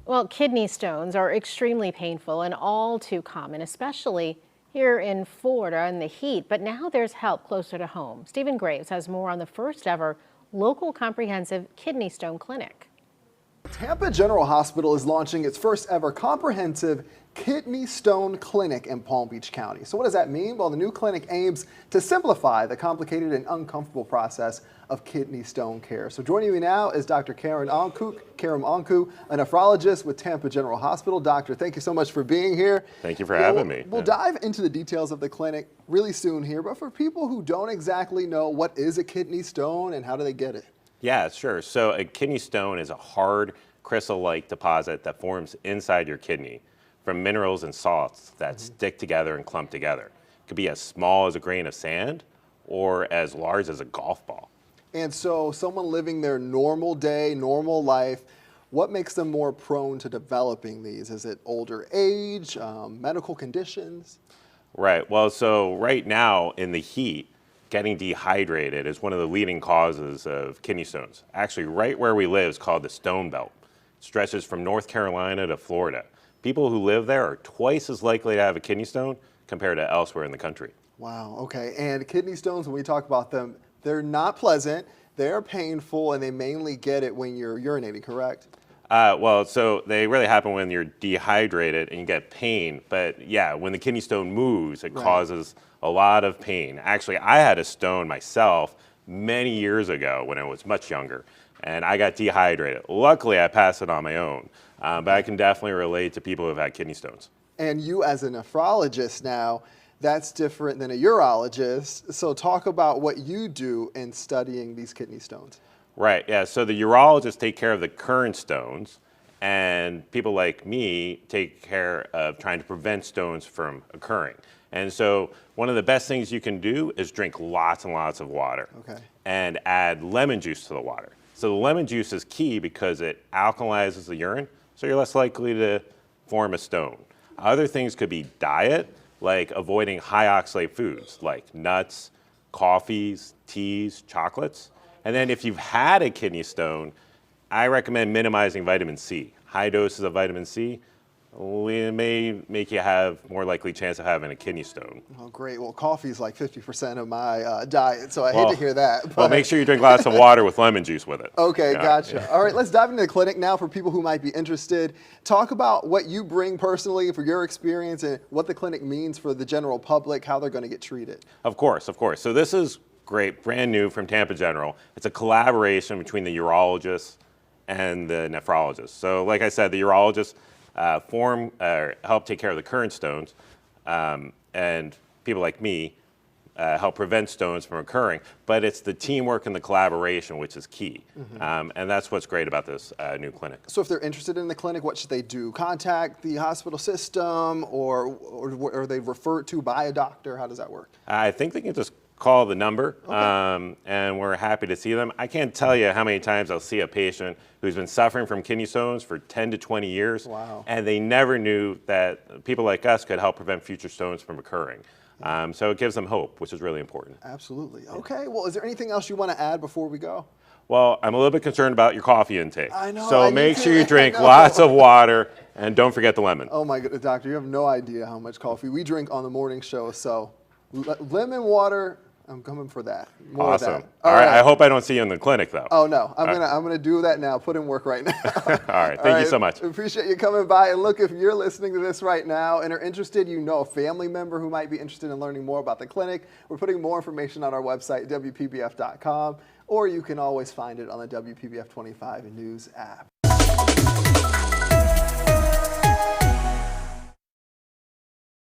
Well, kidney stones are extremely painful and all too common, especially here in Florida in the heat. But now there's help closer to home. Stephen Graves has more on the first ever local comprehensive kidney stone clinic. Tampa General Hospital is launching its first ever comprehensive kidney stone clinic in Palm Beach County. So what does that mean? Well, the new clinic aims to simplify the complicated and uncomfortable process of kidney stone care. So joining me now is Dr. Karim Anku, a nephrologist with Tampa General Hospital. Doctor, thank you so much for being here. Thank you for having me. We'll dive into the details of the clinic really soon here, but for people who don't exactly know, what is a kidney stone and how do they get it? Yeah, sure. So a kidney stone is a hard crystal-like deposit that forms inside your kidney from minerals and salts that stick together and clump together. It could be as small as a grain of sand or as large as a golf ball. And so someone living their normal day, normal life, what makes them more prone to developing these? Is it older age, medical conditions? Right. Well, so right now in the heat, getting dehydrated is one of the leading causes of kidney stones. Actually, right where we live is called the Stone Belt. It stretches from North Carolina to Florida. People who live there are twice as likely to have a kidney stone compared to elsewhere in the country. Wow, okay. And kidney stones, when we talk about them, they're not pleasant, they're painful, and they mainly get it when you're urinating, correct? Well, so they really happen when you're dehydrated and you get pain. But yeah, when the kidney stone moves, it causes a lot of pain. Actually, I had a stone myself many years ago when I was much younger, and I got dehydrated. Luckily, I passed it on my own, but I can definitely relate to people who have had kidney stones. And you as a nephrologist now, that's different than a urologist. So talk about what you do in studying these kidney stones. Right, yeah, so the urologists take care of the current stones, and people like me take care of trying to prevent stones from occurring. And so one of the best things you can do is drink lots and lots of water and add lemon juice to the water. So the lemon juice is key because it alkalizes the urine, so you're less likely to form a stone. Other things could be diet, like avoiding high oxalate foods like nuts, coffees, teas, chocolates. And then if you've had a kidney stone, I recommend minimizing vitamin C. High doses of vitamin C may make you have more likely chance of having a kidney stone. Oh, great. Well, coffee is like 50% of my diet, so I hate to hear that. But well, make sure you drink lots of water with lemon juice with it. Okay, gotcha. All right, let's dive into the clinic now for people who might be interested. Talk about what you bring personally for your experience and what the clinic means for the general public, how they're going to get treated. Of course, of course. So this is great, brand new from Tampa General. It's a collaboration between the urologists and the nephrologists. So like I said, the urologists help take care of the current stones, and people like me help prevent stones from occurring. But it's the teamwork and the collaboration which is key, and that's what's great about this new clinic. So if they're interested in the clinic, what should they do? Contact the hospital system, or are they referred to by a doctor? How does that work? I think they can just call the number, and we're happy to see them. I can't tell you how many times I'll see a patient who's been suffering from kidney stones for 10 to 20 years, and they never knew that people like us could help prevent future stones from occurring. So it gives them hope, which is really important. Absolutely. Okay, well, is there anything else you want to add before we go? Well, I'm a little bit concerned about your coffee intake. I know. So make sure you drink lots of water, and don't forget the lemon. Oh my goodness, doctor, you have no idea how much coffee we drink on the morning show, so lemon water, I'm coming for that. More awesome. of that. All right. I hope I don't see you in the clinic, though. Oh no, I'm gonna do that now. Put in work right now. All right. Thank you so much. Appreciate you coming by. And look, if you're listening to this right now and are interested, you know a family member who might be interested in learning more about the clinic, we're putting more information on our website, WPBF.com, or you can always find it on the WPBF 25 News app.